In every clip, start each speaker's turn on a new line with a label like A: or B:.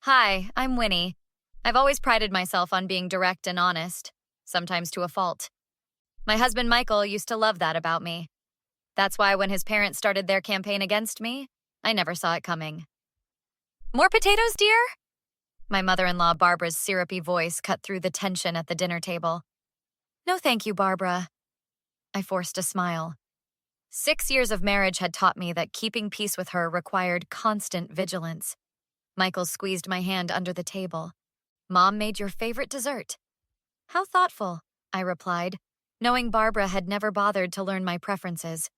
A: Hi, I'm Winnie. I've always prided myself on being direct and honest, sometimes to a fault. My husband Michael used to love that about me. That's why when his parents started their campaign against me, I never saw it coming. More potatoes, dear? My mother-in-law Barbara's syrupy voice cut through the tension at the dinner table. No thank you, Barbara. I forced a smile. 6 years of marriage had taught me that keeping peace with her required constant vigilance. Michael squeezed my hand under the table. Mom made your favorite dessert. How thoughtful, I replied, knowing Barbara had never bothered to learn my preferences.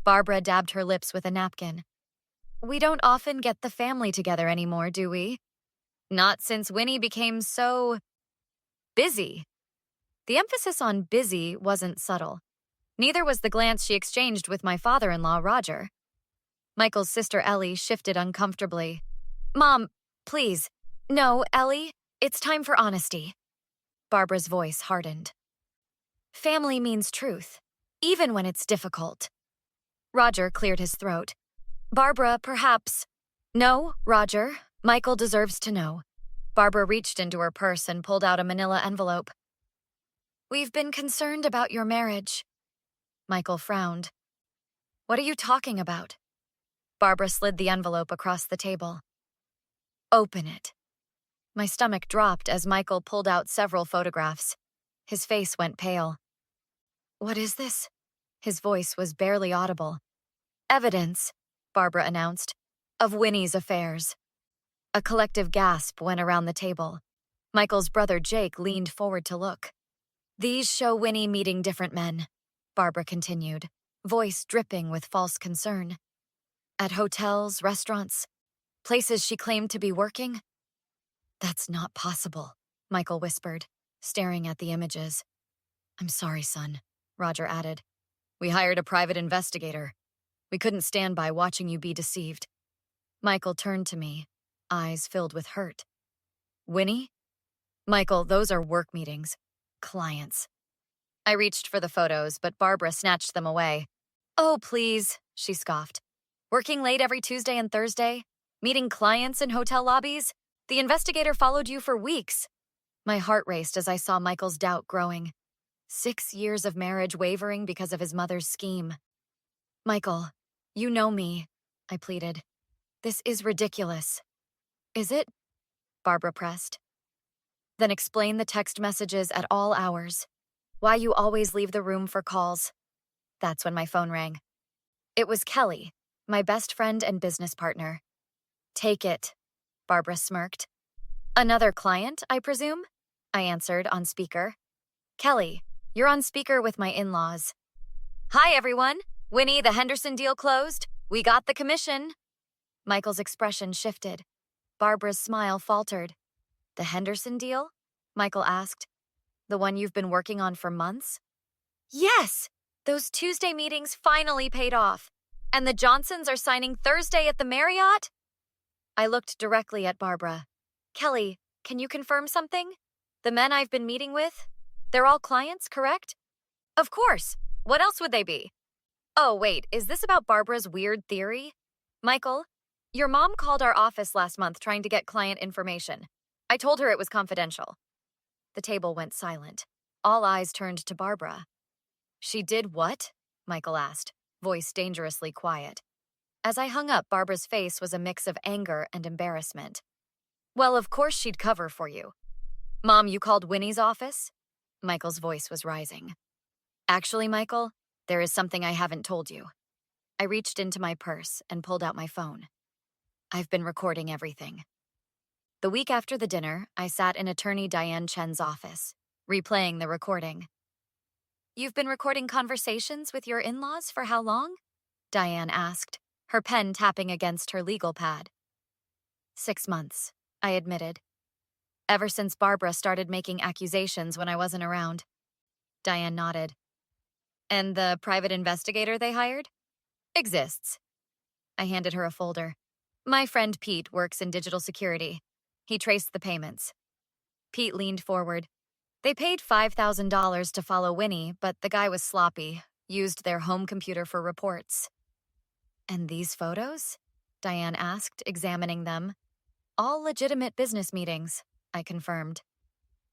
A: Barbara dabbed her lips with a napkin. We don't often get the family together anymore, do we? Not since Winnie became so busy. The emphasis on busy wasn't subtle. Neither was the glance she exchanged with my father-in-law, Roger. Michael's sister Ellie shifted uncomfortably. Mom, please. No, Ellie, it's time for honesty. Barbara's voice hardened. Family means truth, even when it's difficult. Roger cleared his throat. Barbara, perhaps. No, Roger. Michael deserves to know. Barbara reached into her purse and pulled out a manila envelope. We've been concerned about your marriage. Michael frowned. What are you talking about? Barbara slid the envelope across the table. Open it. My stomach dropped as Michael pulled out several photographs. His face went pale. What is this? His voice was barely audible. Evidence, Barbara announced, of Winnie's affairs. A collective gasp went around the table. Michael's brother Jake leaned forward to look. These show Winnie meeting different men, Barbara continued, voice dripping with false concern. At hotels, restaurants, places she claimed to be working. That's not possible, Michael whispered, staring at the images. I'm sorry, son, Roger added. We hired a private investigator. We couldn't stand by watching you be deceived. Michael turned to me, eyes filled with hurt. Winnie? Michael, those are work meetings. Clients. I reached for the photos, but Barbara snatched them away. Oh, please, she scoffed. Working late every Tuesday and Thursday? Meeting clients in hotel lobbies? The investigator followed you for weeks. My heart raced as I saw Michael's doubt growing. 6 years of marriage wavering because of his mother's scheme. Michael, you know me, I pleaded. This is ridiculous. Is it? Barbara pressed. Then explain the text messages at all hours. Why you always leave the room for calls. That's when my phone rang. It was Kelly, my best friend and business partner. Take it, Barbara smirked. Another client, I presume? I answered on speaker. Kelly, you're on speaker with my in-laws. Hi, everyone. Winnie, the Henderson deal closed. We got the commission. Michael's expression shifted. Barbara's smile faltered. The Henderson deal? Michael asked. The one you've been working on for months? Yes! Those Tuesday meetings finally paid off. And the Johnsons are signing Thursday at the Marriott? I looked directly at Barbara. Kelly, can you confirm something? The men I've been meeting with? They're all clients, correct? Of course. What else would they be? Oh, wait, is this about Barbara's weird theory? Michael, your mom called our office last month trying to get client information. I told her it was confidential. The table went silent. All eyes turned to Barbara. She did what? Michael asked, voice dangerously quiet. As I hung up, Barbara's face was a mix of anger and embarrassment. Well, of course she'd cover for you. Mom, you called Winnie's office? Michael's voice was rising. Actually, Michael, there is something I haven't told you. I reached into my purse and pulled out my phone. I've been recording everything. The week after the dinner, I sat in attorney Diane Chen's office, replaying the recording. You've been recording conversations with your in-laws for how long? Diane asked, her pen tapping against her legal pad. 6 months, I admitted. Ever since Barbara started making accusations when I wasn't around. Diane nodded. And the private investigator they hired? Exists. I handed her a folder. My friend Pete works in digital security. He traced the payments. Pete leaned forward. They paid $5,000 to follow Winnie, but the guy was sloppy, used their home computer for reports. And these photos? Diane asked, examining them. All legitimate business meetings, I confirmed.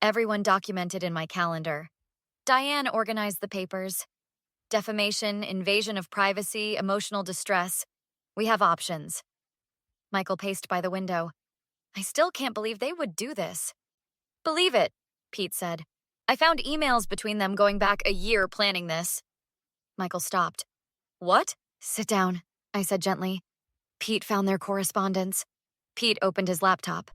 A: Everyone documented in my calendar. Diane organized the papers. Defamation, invasion of privacy, emotional distress. We have options. Michael paced by the window. I still can't believe they would do this. Believe it, Pete said. I found emails between them going back a year planning this. Michael stopped. What? Sit down, I said gently. Pete found their correspondence. Pete opened his laptop.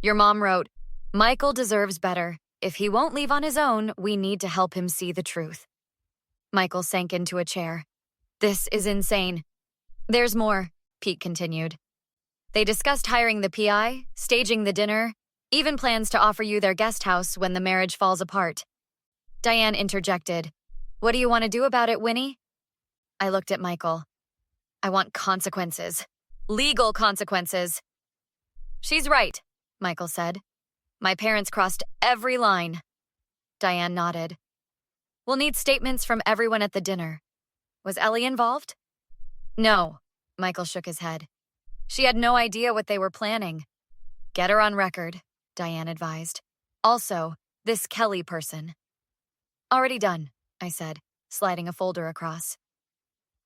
A: Your mom wrote, Michael deserves better. If he won't leave on his own, we need to help him see the truth. Michael sank into a chair. This is insane. There's more, Pete continued. They discussed hiring the PI, staging the dinner, even plans to offer you their guest house when the marriage falls apart. Diane interjected. What do you want to do about it, Winnie? I looked at Michael. I want consequences. Legal consequences. She's right, Michael said. My parents crossed every line. Diane nodded. We'll need statements from everyone at the dinner. Was Ellie involved? No, Michael shook his head. She had no idea what they were planning. Get her on record, Diane advised. Also, this Kelly person. Already done, I said, sliding a folder across.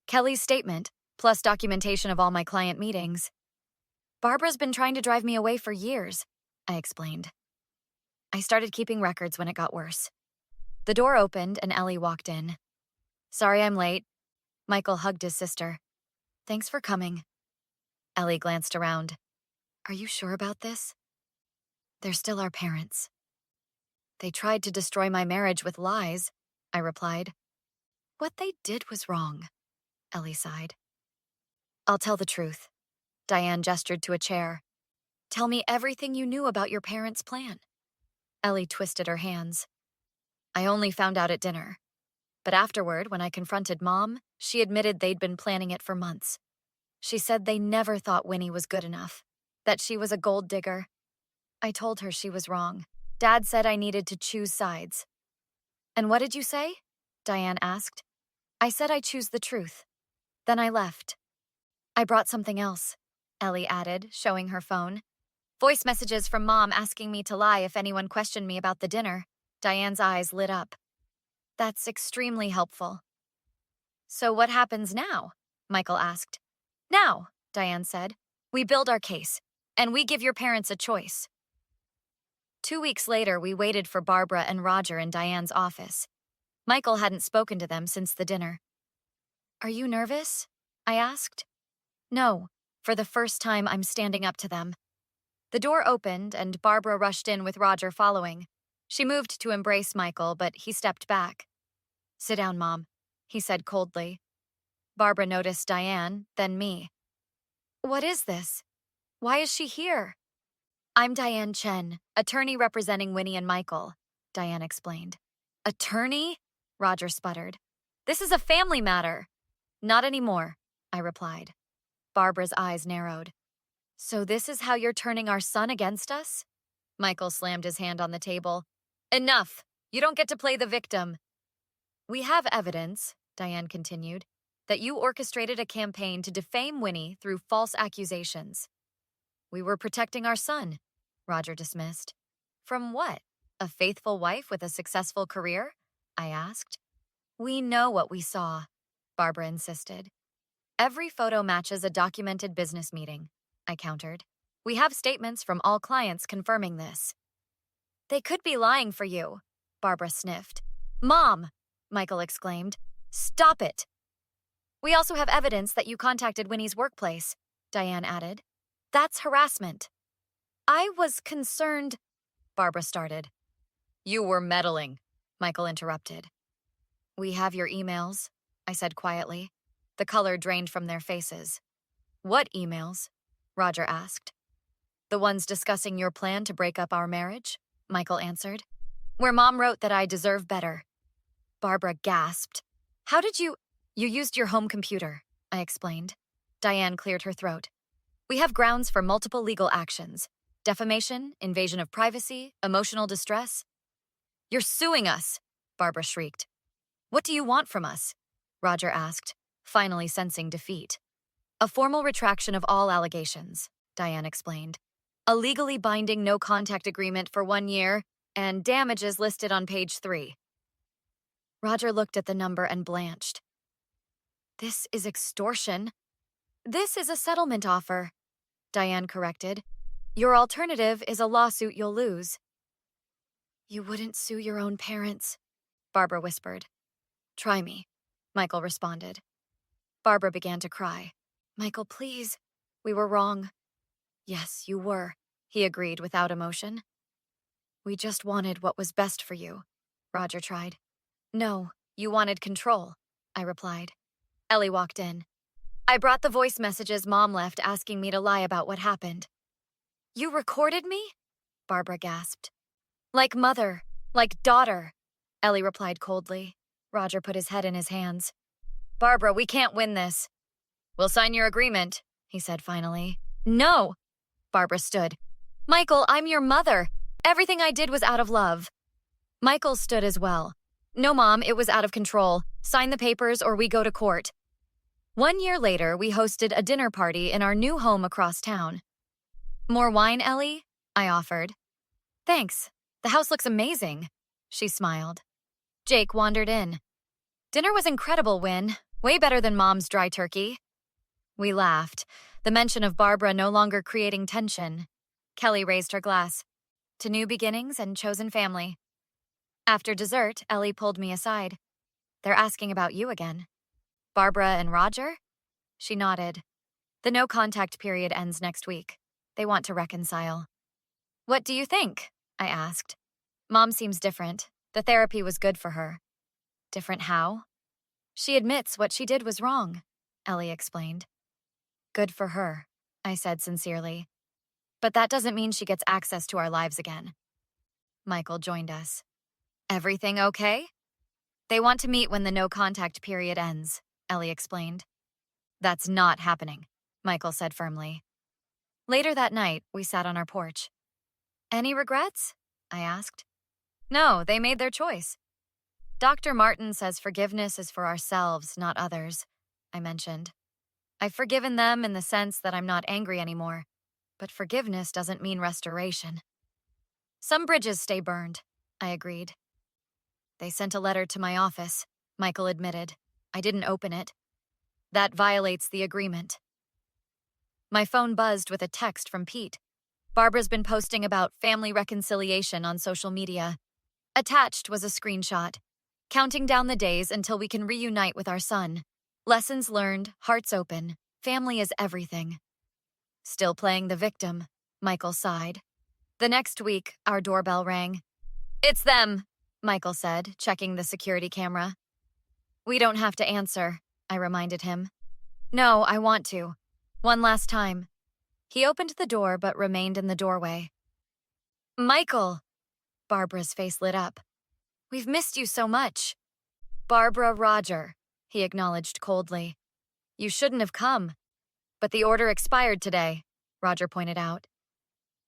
A: Kelly's statement, plus documentation of all my client meetings. Barbara's been trying to drive me away for years, I explained. I started keeping records when it got worse. The door opened and Ellie walked in. Sorry I'm late. Michael hugged his sister. Thanks for coming. Ellie glanced around. Are you sure about this? They're still our parents. They tried to destroy my marriage with lies, I replied. What they did was wrong, Ellie sighed. I'll tell the truth. Diane gestured to a chair. Tell me everything you knew about your parents' plan. Ellie twisted her hands. I only found out at dinner. But afterward, when I confronted Mom, she admitted they'd been planning it for months. She said they never thought Winnie was good enough, that she was a gold digger. I told her she was wrong. Dad said I needed to choose sides. And what did you say? Diane asked. I said I choose the truth. Then I left. I brought something else, Ellie added, showing her phone. Voice messages from Mom asking me to lie if anyone questioned me about the dinner. Diane's eyes lit up. That's extremely helpful. So what happens now? Michael asked. Now, Diane said, we build our case, and we give your parents a choice. 2 weeks later, we waited for Barbara and Roger in Diane's office. Michael hadn't spoken to them since the dinner. Are you nervous? I asked. No, for the first time I'm standing up to them. The door opened and Barbara rushed in with Roger following. She moved to embrace Michael, but he stepped back. Sit down, Mom, he said coldly. Barbara noticed Diane, then me. What is this? Why is she here? I'm Diane Chen, attorney representing Winnie and Michael, Diane explained. Attorney? Roger sputtered. This is a family matter. Not anymore, I replied. Barbara's eyes narrowed. So this is how you're turning our son against us? Michael slammed his hand on the table. Enough! You don't get to play the victim. We have evidence, Diane continued, that you orchestrated a campaign to defame Winnie through false accusations. We were protecting our son, Roger dismissed. From what? A faithful wife with a successful career? I asked. We know what we saw, Barbara insisted. Every photo matches a documented business meeting, I countered. We have statements from all clients confirming this. They could be lying for you, Barbara sniffed. Mom, Michael exclaimed. Stop it. We also have evidence that you contacted Winnie's workplace, Diane added. That's harassment. I was concerned, Barbara started. You were meddling, Michael interrupted. We have your emails, I said quietly. The color drained from their faces. What emails? Roger asked. The ones discussing your plan to break up our marriage, Michael answered. Where Mom wrote that I deserve better. Barbara gasped. How did you used your home computer, I explained. Diane cleared her throat. We have grounds for multiple legal actions. Defamation, invasion of privacy, emotional distress. You're suing us, Barbara shrieked. What do you want from us? Roger asked, finally sensing defeat. A formal retraction of all allegations, Diane explained. A legally binding no-contact agreement for 1 year, and damages listed on page 3. Roger looked at the number and blanched. This is extortion. This is a settlement offer, Diane corrected. Your alternative is a lawsuit you'll lose. You wouldn't sue your own parents, Barbara whispered. Try me, Michael responded. Barbara began to cry. Michael, please. We were wrong. Yes, you were, he agreed without emotion. We just wanted what was best for you, Roger tried. No, you wanted control, I replied. Ellie walked in. I brought the voice messages Mom left asking me to lie about what happened. You recorded me? Barbara gasped. Like mother, like daughter, Ellie replied coldly. Roger put his head in his hands. Barbara, we can't win this. We'll sign your agreement, he said finally. No! Barbara stood. Michael, I'm your mother. Everything I did was out of love. Michael stood as well. No, Mom, it was out of control. Sign the papers or we go to court. 1 year later, we hosted a dinner party in our new home across town. More wine, Ellie? I offered. Thanks. The house looks amazing, she smiled. Jake wandered in. Dinner was incredible, Win. Way better than Mom's dry turkey. We laughed, the mention of Barbara no longer creating tension. Kelly raised her glass. To new beginnings and chosen family. After dessert, Ellie pulled me aside. They're asking about you again. Barbara and Roger? She nodded. The no-contact period ends next week. They want to reconcile. What do you think? I asked. Mom seems different. The therapy was good for her. Different how? She admits what she did was wrong, Ellie explained. Good for her, I said sincerely. But that doesn't mean she gets access to our lives again. Michael joined us. Everything okay? They want to meet when the no-contact period ends, Ellie explained. That's not happening, Michael said firmly. Later that night, we sat on our porch. Any regrets? I asked. No, they made their choice. Dr. Martin says forgiveness is for ourselves, not others, I mentioned. I've forgiven them in the sense that I'm not angry anymore, but forgiveness doesn't mean restoration. Some bridges stay burned, I agreed. They sent a letter to my office, Michael admitted. I didn't open it. That violates the agreement. My phone buzzed with a text from Pete. Barbara's been posting about family reconciliation on social media. Attached was a screenshot, counting down the days until we can reunite with our son. Lessons learned, hearts open. Family is everything. Still playing the victim, Michael sighed. The next week, our doorbell rang. It's them, Michael said, checking the security camera. We don't have to answer, I reminded him. No, I want to. One last time. He opened the door but remained in the doorway. Michael! Barbara's face lit up. We've missed you so much. Barbara Roger, he acknowledged coldly. You shouldn't have come. But the order expired today, Roger pointed out.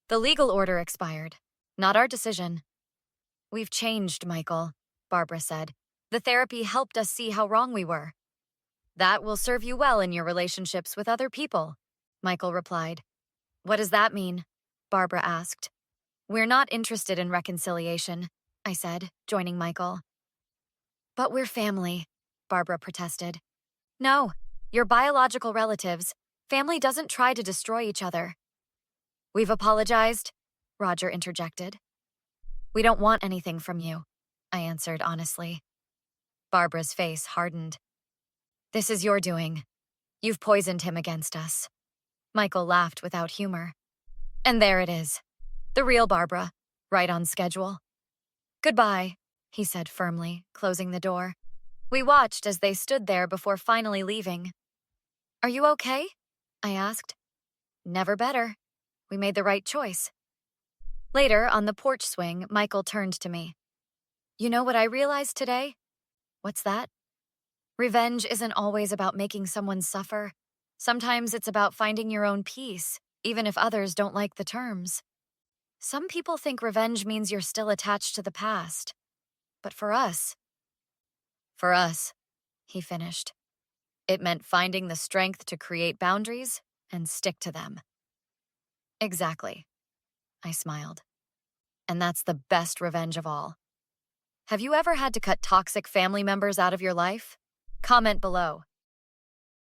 A: The legal order expired, not our decision. We've changed, Michael, Barbara said. The therapy helped us see how wrong we were. That will serve you well in your relationships with other people, Michael replied. What does that mean? Barbara asked. We're not interested in reconciliation, I said, joining Michael. But we're family, Barbara protested. No, you're biological relatives. Family doesn't try to destroy each other. We've apologized, Roger interjected. We don't want anything from you, I answered honestly. Barbara's face hardened. This is your doing. You've poisoned him against us. Michael laughed without humor. And there it is. The real Barbara, right on schedule. Goodbye, he said firmly, closing the door. We watched as they stood there before finally leaving. Are you okay? I asked. Never better. We made the right choice. Later, on the porch swing, Michael turned to me. You know what I realized today? What's that? Revenge isn't always about making someone suffer. Sometimes it's about finding your own peace, even if others don't like the terms. Some people think revenge means you're still attached to the past. But for us, he finished. It meant finding the strength to create boundaries and stick to them. Exactly. I smiled. And that's the best revenge of all. Have you ever had to cut toxic family members out of your life? Comment below.